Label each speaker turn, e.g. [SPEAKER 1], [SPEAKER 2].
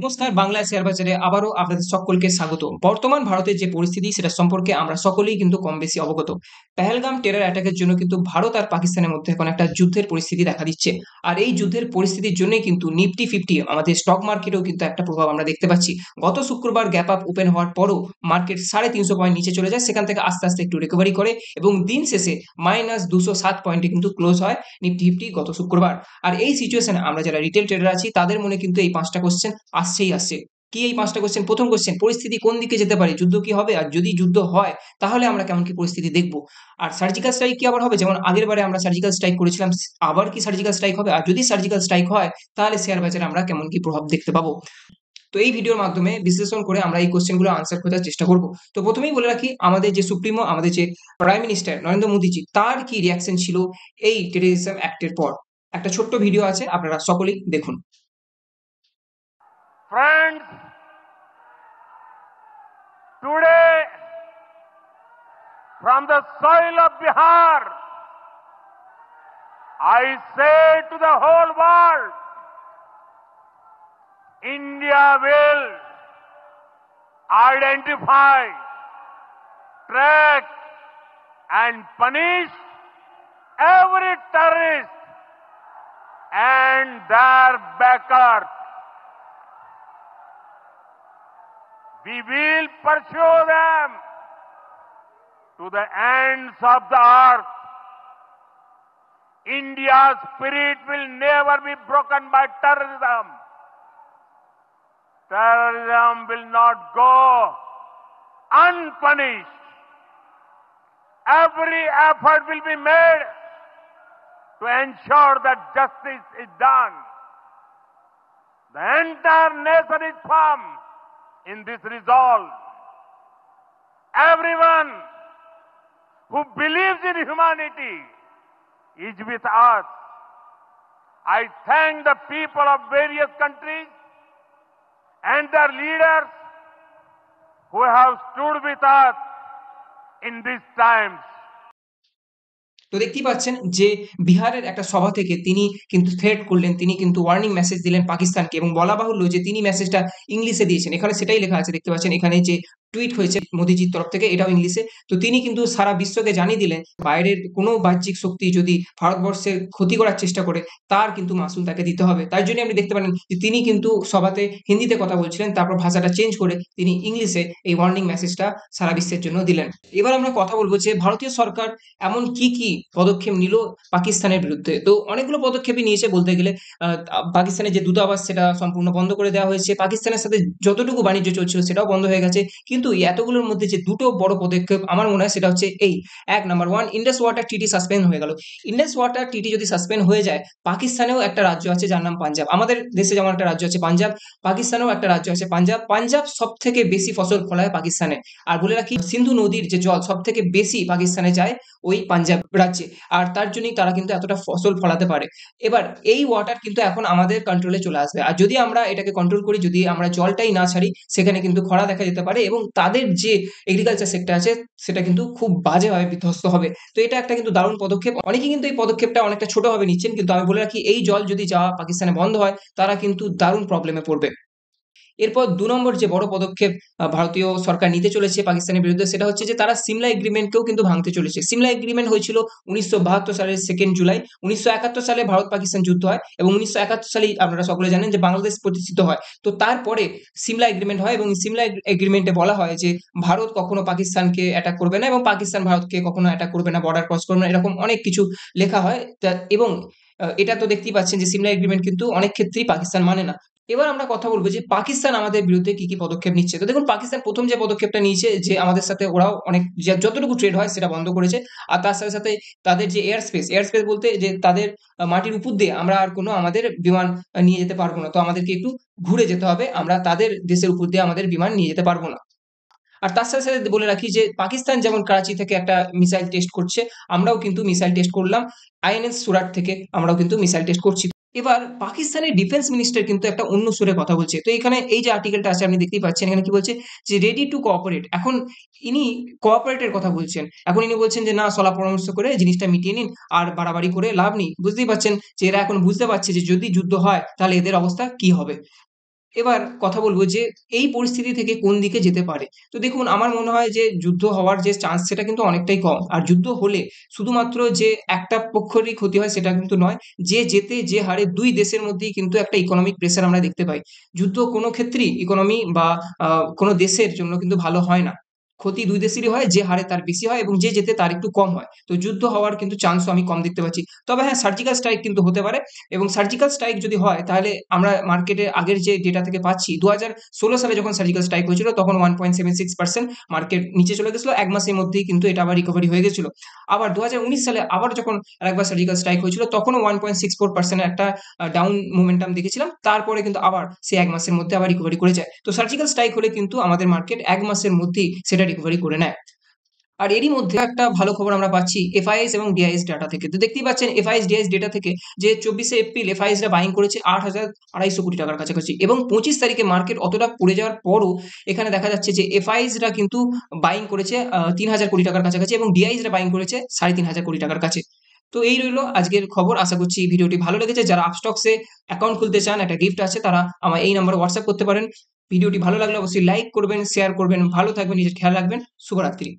[SPEAKER 1] নমস্কার, বাংলা শেয়ার বাজারে আবারও আপনাদের সকলকে স্বাগত। বর্তমান ভারতের যে পরিস্থিতি সেটা সম্পর্কে আমরা সকলেই কিন্তু কম বেশি অবগত। পেহেলগাম টেরর অ্যাটাকের জন্য কিন্তু ভারত আর পাকিস্তানের মধ্যে এখন একটা যুদ্ধের পরিস্থিতি দেখা দিচ্ছে। আর এই যুদ্ধের পরিস্থিতির জন্যই কিন্তু নিফটি 50 আমাদের স্টক মার্কেটেও কিন্তু একটা প্রভাব আমরা দেখতে পাচ্ছি। গত শুক্রবার গ্যাপ আপ ওপেন হওয়ার পরও মার্কেট 350 পয়েন্ট নিচে চলে যায়, সেখান থেকে আস্তে আস্তে একটু রিকভারি করে এবং দিন শেষে -207 পয়েন্টে কিন্তু ক্লোজ হয় নিফটি 50 গত শুক্রবার। আর এই সিচুয়েশনে আমরা যারা রিটেল ট্রেডার আছি তাদের মনে কিন্তু এই 5টা কোশ্চেন আসছেই আসছে। কি এই 5টা কোশ্চেন? প্রথম কোশ্চেন, পরিস্থিতি কোন দিকে যেতে পারে? যুদ্ধ কি হবে? আর যদি যুদ্ধ হয় তাহলে আমরা কেমন কি পরিস্থিতি দেখব? আর সার্জিক্যাল স্ট্রাইক কি আবার হবে? যেমন আগের বারে আমরা সার্জিক্যাল স্ট্রাইক করেছিলাম, আবার কি সার্জিক্যাল স্ট্রাইক হবে? আর যদি সার্জিক্যাল স্ট্রাইক হয় তাহলে শেয়ার বাজারে আমরা কেমন কি প্রভাব দেখতে পাবো? তো এই ভিডিওর মাধ্যমে বিশ্লেষণ করে আমরা এই কোশ্চেনগুলো আনসার খোঁজার চেষ্টা করব। তো প্রথমেই বলে রাখি, আমাদের যে সুপ্রিমো, আমাদের যে প্রাইম মিনিস্টার নরেন্দ্র মোদীজি, তার কি রিঅ্যাকশন ছিল এই টেররিজম অ্যাক্টের পর। একটা ছোট্ট ভিডিও আছে, আপনারা সকলেই দেখুন।
[SPEAKER 2] Friends, today from the soil of Bihar, I say to the whole world, India will identify, track and punish every terrorist and their backers. We will pursue them to the ends of the earth. India's spirit will never be broken by terrorism. Terrorism will not go unpunished. Every effort will be made to ensure that justice is done. The entire nation is firm in this resolve. Everyone who believes in humanity is with us. I thank the people of various countries and their leaders who have stood with us in these times.
[SPEAKER 1] তো দেখতেই পাচ্ছেন যে বিহারের একটা সভা থেকে তিনি কিন্তু থ্রেট করলেন, তিনি কিন্তু ওয়ার্নিং মেসেজ দিলেন পাকিস্তানকে, এবং বলা বাহুল্য যে তিনি মেসেজটা ইংলিশে দিয়েছেন। এখানে সেটাই লেখা আছে, দেখতে পাচ্ছেন এখানে যে টুইট হয়েছে মোদিজির তরফ থেকে, এটাও ইংলিশে। তো তিনি কিন্তু সারা বিশ্বকে জানিয়ে দিলেন, বাইরের কোনো বাহ্যিক শক্তি যদি ভারতবর্ষের ক্ষতি করার চেষ্টা করে তার কিন্তু মাসুল তাকে দিতে হবে। তার জন্য আপনি দেখতে পারেন যে তিনি কিন্তু সভাতে হিন্দিতে কথা বলছিলেন, তারপর ভাষাটা চেঞ্জ করে তিনি ইংলিশে এই ওয়ার্নিং মেসেজটা সারা বিশ্বের জন্য দিলেন। এবার আমরা কথা বলবো যে ভারতীয় সরকার এমন কি পদক্ষেপ নিল পাকিস্তানের বিরুদ্ধে। তো অনেকগুলো পদক্ষেপই নিয়েছে বলতে গেলে। পাকিস্তানের যে দূতাবাস সেটা সম্পূর্ণ বন্ধ করে দেওয়া হয়েছে, পাকিস্তানের সাথে যতটুকু বাণিজ্য চলছিল সেটাও বন্ধ হয়ে গেছে। কিন্তু এই এতগুলোর মধ্যে যে দুটো বড় পদক্ষেপ আমার মনে হয় সেটা হচ্ছে এই, এক number one, Indus water TT suspend হয়ে গেল। ইন্ডাস ওয়াটার টিটি যদি সাসপেন্ড হয়ে যায়, পাকিস্তানেও একটা রাজ্য আছে যার নাম পাঞ্জাব। আমাদের দেশে যেমন একটা রাজ্য আছে পাঞ্জাব, পাকিস্তানেও একটা রাজ্য আছে পাঞ্জাব। পাঞ্জাব সব থেকে বেশি ফসল ফলায় পাকিস্তানে। আর বলে রাখি, সিন্ধু নদীর যে জল সব থেকে বেশি পাকিস্তানে যায় ওই পাঞ্জাব রাজ্যে, আর তার জন্যই তারা কিন্তু এতটা ফসল ফলাতে পারে। এবার এই ওয়াটার কিন্তু এখন আমাদের কন্ট্রোলে চলে আসবে, আর যদি আমরা এটাকে কন্ট্রোল করি, যদি আমরা জলটাই না ছাড়ি, সেখানে কিন্তু খরা দেখা যেতে পারে এবং তাদের যে এগ্রিকালচার সেক্টর আছে সেটা কিন্তু খুব বাজেভাবে বিধ্বস্ত হবে। তো এটা একটা কিন্তু দারুণ পদক্ষেপ। অনেকেই কিন্তু এই পদক্ষেপটা অনেকটা ছোটভাবে নিচ্ছেন, কিন্তু আমি বলে রাখি, এই জল যদি যাওয়া পাকিস্তানে বন্ধ হয় তারা কিন্তু দারুণ প্রবলেমে পড়বে। এরপর ২ নম্বর যে বড় পদক্ষেপ ভারতীয় সরকার নিতে চলেছে পাকিস্তানের বিরুদ্ধে, সেটা হচ্ছে যে তারা সিমলা এগ্রিমেন্টকেও কিন্তু ভাঙতে চলেছে। সিমলা এগ্রিমেন্ট হয়েছিল ১৯৭২ সালের ২ জুলাই। ১৯৭১ সালে ভারত-পাকিস্তান যুদ্ধ হয় এবং ১৯৭১ সালেই আপনারা সকলে জানেন যে বাংলাদেশ প্রতিষ্ঠিত হয়। তো তারপরে সিমলা এগ্রিমেন্ট হয় এবং সিমলা এগ্রিমেন্টে বলা হয় যে ভারত কখনো পাকিস্তানকে অ্যাটাক করবে না এবং পাকিস্তান ভারতকে কখনো অ্যাটাক করবে না, বর্ডার ক্রস করবে না, এরকম অনেক কিছু লেখা হয়। এবং এটা তো দেখতেই পাচ্ছেন যে সিমলা এগ্রিমেন্ট কিন্তু অনেক ক্ষেত্রেই পাকিস্তান মানে না। এবার আমরা কথা বলবো যে পাকিস্তান আমাদের বিরুদ্ধে কি পদক্ষেপ নিচ্ছে। তো দেখুন, পাকিস্তান প্রথম যে পদক্ষেপটা নিয়েছে যে আমাদের সাথে ওরাও অনেক যতটুকু ট্রেড হয় সেটা বন্ধ করেছে। আর তার সাথে সাথে তাদের যে এয়ার স্পেস বলতে যে তাদের মাটির উপর দিয়ে আমরা আর কোনো আমাদের বিমান নিয়ে যেতে পারবো না। তো আমাদেরকে একটু ঘুরে যেতে হবে, আমরা তাদের দেশের উপর দিয়ে আমাদের বিমান নিয়ে যেতে পারবো না। আর তার সাথে সাথে বলে রাখি যে পাকিস্তান যেমন করাচি থেকে একটা মিসাইল টেস্ট করছে, আমরাও কিন্তু মিসাইল টেস্ট করলাম। আইএনএস সুরাট থেকে আমরাও কিন্তু মিসাইল টেস্ট করছি। এবার পাকিস্তানের ডিফেন্স মিনিস্টার কিন্তু একটা অন্য সুরে কথা বলছে। তো এখানে এই যে আর্টিকেলটা আছে আপনি দেখতেই পাচ্ছেন, এখানে কি বলছে যে রেডি টু কোঅপারেট। এখন ইনি কোঅপারেটের কথা বলছেন। এখন ইনি বলছেন যে না, সলা পরামর্শ করে জিনিসটা মিটিয়ে নিন, আর বাড়াবাড়ি করে লাভ নেই। বুঝতেই পারছেন যে এরা এখন বুঝতে পারছে যে যদি যুদ্ধ হয় তাহলে এদের অবস্থা কি হবে। এবার কথা বলবো যে এই পরিস্থিতি থেকে কোন দিকে যেতে পারে। তো দেখুন আমার মনে হয় যে যুদ্ধ হওয়ার যে চান্স সেটা কিন্তু অনেকটাই কম। আর যুদ্ধ হলে শুধুমাত্র যে একটা পক্ষেরই ক্ষতি হয় সেটা কিন্তু নয়। যে যেতে যে হারে ২ দেশের মধ্যেই কিন্তু একটা ইকোনমিক প্রেশার আমরা দেখতে পাই। যুদ্ধ কোনো ক্ষেত্রেই ইকোনমি বা কোনো দেশের জন্য কিন্তু ভালো হয় না। ক্ষতি ২ দেশেরই হয়, যে হারে তার বেশি হয় এবং যে যেতে তার একটু কম হয়। তো যুদ্ধ হওয়ার কিন্তু চান্সও আমি কম দেখতে পাচ্ছি। তবে হ্যাঁ, সার্জিক্যাল স্ট্রাইক কিন্তু হতে পারে এবং সার্জিক্যাল স্ট্রাইক যদি হয় তাহলে আমরা মার্কেটে আগের যে ডেটা থেকে পাচ্ছি ২০১৬ সালে যখন সার্জিক্যাল স্ট্রাইক হয়েছিল তখন 1.76% মার্কেট নিচে চলে গেছিল। ১ মাসের মধ্যেই কিন্তু এটা আবার রিকভারি হয়ে গেছিল। আবার ২০১৯ সালে আবার যখন আরেকবার সার্জিক্যাল স্ট্রাইক হয়েছিল তখনও 1.64% এর একটা ডাউন মোমেন্টাম দেখেছিলাম। তারপরে কিন্তু আবার সে ১ মাসের মধ্যে আবার রিকভারি করে যায়। তো সার্জিক্যাল স্ট্রাইক হলে কিন্তু আমাদের মার্কেট ১ মাসের মধ্যেই সেটা রিকভারি করে নেয়। আর এরই মধ্যে একটা ভালো খবর আমরা পাচ্ছি এফআইএস এবং ডিআইএস ডাটা থেকে। তো দেখতেই পাচ্ছেন এফআইএস ডিআইএস ডেটা থেকে যে ২৪শে এপ্রিল এফআইএস রা বাইং করেছে ৮,২৫০ কোটি টাকার কাছাকাছি এবং ২৫ তারিখে মার্কেট অতটা পড়ে যাওয়ার পরও এখানে দেখা যাচ্ছে যে এফআইএস রা কিন্তু বাইং করেছে ৩,০০০ কোটি টাকার কাছাকাছি এবং ডিআইএস রা বাইং করেছে ৩,৫০০ কোটি টাকার কাছে। তো এই রইল আজকের খবর। আশা করছি এই ভিডিওটি ভালো লেগেছে। যারা আপস্টক্সে অ্যাকাউন্ট খুলতে চান, একটা গিফট আছে, তারা আমায় এই নম্বরে হোয়াটসঅ্যাপ করতে পারেন। ভিডিওটি ভালো লাগলে অবশ্যই লাইক করবেন, শেয়ার করবেন। ভালো থাকবেন, নিজের খেয়াল রাখবেন। শুভরাত্রি।